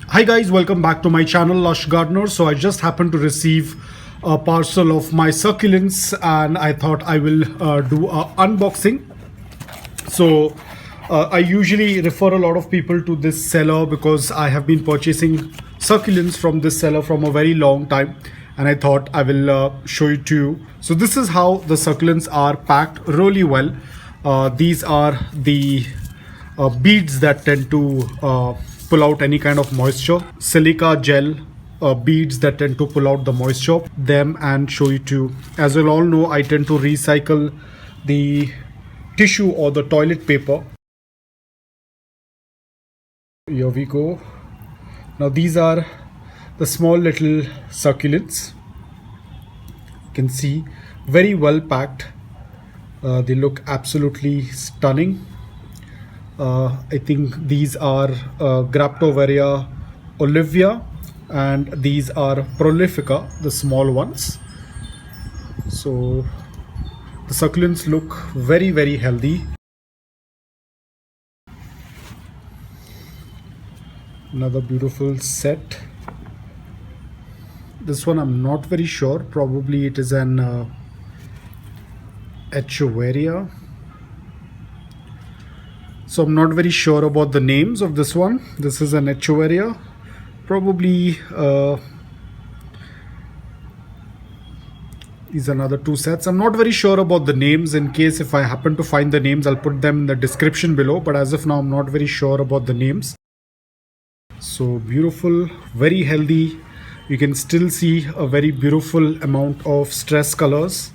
Hi guys, welcome back to my channel Lush Gardener. So I just happened to receive a parcel of my succulents and I thought I will do a unboxing. So I usually refer a lot of people to this seller because I have been purchasing succulents from this seller from a very long time, and I thought I will show it to you. So this is how the succulents are packed really well. These are the beads that tend to pull out any kind of moisture. Silica gel beads that tend to pull out the moisture. Them and show you to. As you all know, I tend to recycle the tissue or the toilet paper. Here we go. Now these are the small little succulents. You can see very well packed. They look absolutely stunning. I think these are Graptovaria olivia and these are Prolifica, the small ones. So the succulents look very healthy. Another beautiful set. This one I'm not very sure, probably it is an Echeveria. So I'm not very sure about the names of this one. This is an Echeveria. Probably these are another two sets. I'm not very sure about the names. In case if I happen to find the names, I'll put them in the description below. But as of now, I'm not very sure about the names. So beautiful, very healthy. You can still see a very beautiful amount of stress colors.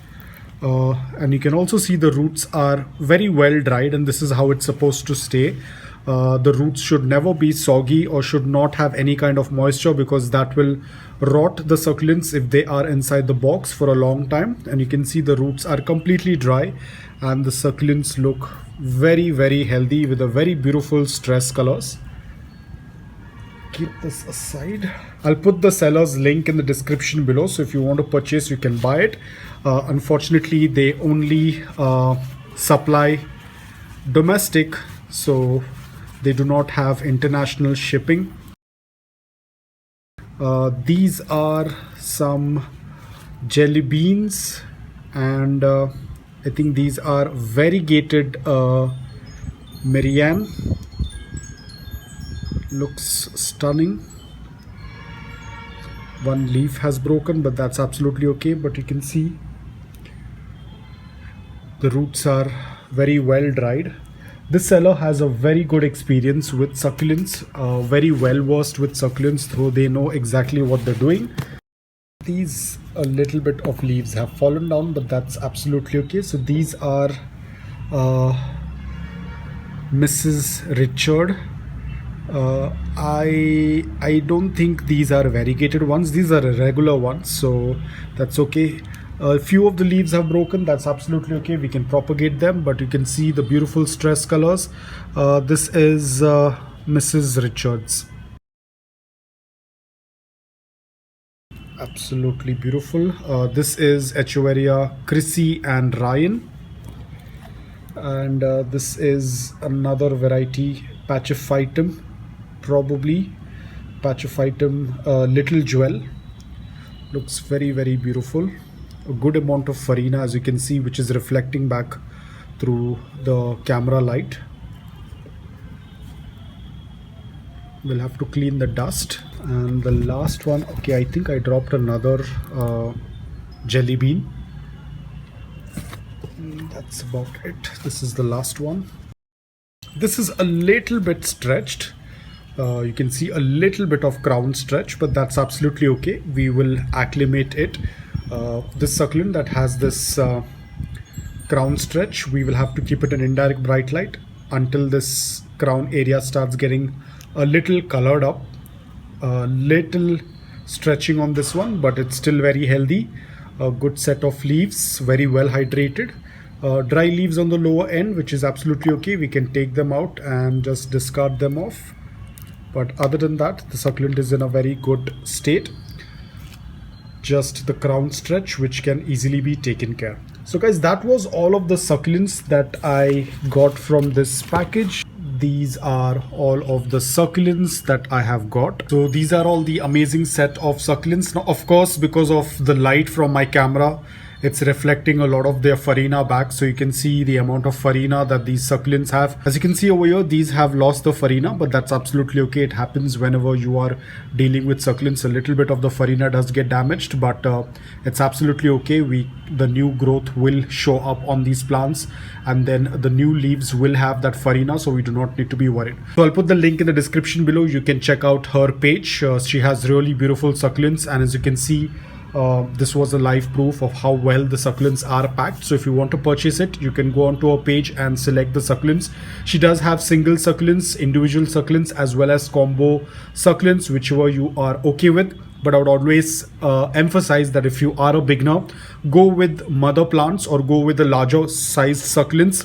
And you can also see the roots are very well dried, and this is how it's supposed to stay. The roots should never be soggy or should not have any kind of moisture, because that will rot the succulents if they are inside the box for a long time. And you can see the roots are completely dry and the succulents look very healthy with a very beautiful stress colors. Keep this aside. I'll put the seller's link in the description below, so if you want to purchase, you can buy it. Unfortunately, they only supply domestic, so they do not have international shipping. These are some jelly beans, and I think these are variegated Marianne. Looks stunning. One leaf has broken, but that's absolutely okay. But you can see the roots are very well dried. This seller has a very good experience with succulents, very well versed with succulents, though they know exactly what they're doing. These a little bit of leaves have fallen down, but that's absolutely okay. So these are Mrs. Richard. I don't think these are variegated ones. These are regular ones, so that's okay. A few of the leaves have broken. That's absolutely okay. We can propagate them, but you can see the beautiful stress colors. This is Mrs. Richards. Absolutely beautiful. This is Echeveria Chrissy and Ryan, and this is another variety, Pachyphytum. Probably Pachyphytum Little Jewel. Looks very beautiful. A good amount of farina, as you can see, which is reflecting back through the camera light. We'll have to clean the dust. And the last one, okay, I think I dropped another jelly bean. That's about it. This is the last one. This is a little bit stretched. You can see a little bit of crown stretch, but that's absolutely okay. We will acclimate it. This succulent that has this crown stretch, we will have to keep it in indirect bright light until this crown area starts getting a little colored up. A little stretching on this one, but it's still very healthy. A good set of leaves, very well hydrated. Dry leaves on the lower end, which is absolutely okay. We can take them out and just discard them off. But other than that, the succulent is in a very good state. Just the crown stretch, which can easily be taken care. So guys, that was all of the succulents that I got from this package. these are all of the succulents that I have got. So these are all the amazing set of succulents. Now, of course, because of the light from my camera, it's reflecting a lot of their farina back, so you can see the amount of farina that these succulents have. As you can see over here, these have lost the farina, but that's absolutely okay. It happens whenever you are dealing with succulents. A little bit of the farina does get damaged, but it's absolutely okay. The new growth will show up on these plants, and then the new leaves will have that farina, so we do not need to be worried. So I'll put the link in the description below. You can check out her page. She has really beautiful succulents, and as you can see, this was a live proof of how well the succulents are packed. So if you want to purchase it, you can go onto her page and select the succulents. She does have single succulents, individual succulents, as well as combo succulents, whichever you are okay with. But I would always emphasize that if you are a beginner, go with mother plants or go with the larger size succulents.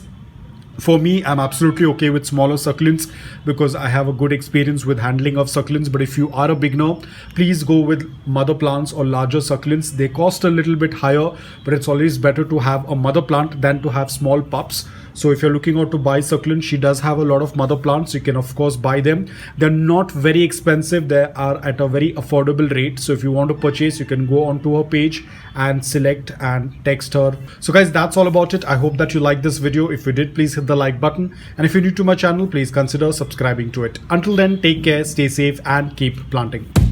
For me, I'm absolutely okay with smaller succulents because I have a good experience with handling of succulents. But if you are a beginner, please go with mother plants or larger succulents. They cost a little bit higher, but it's always better to have a mother plant than to have small pups. So if you're looking out to buy succulents, she does have a lot of mother plants. You can of course buy them. They're not very expensive. They are at a very affordable rate. So if you want to purchase, you can go onto her page and select and text her. So guys, that's all about it. I hope that you liked this video. If you did, please hit the like button. And if you're new to my channel, please consider subscribing to it. Until then, take care, stay safe, and keep planting.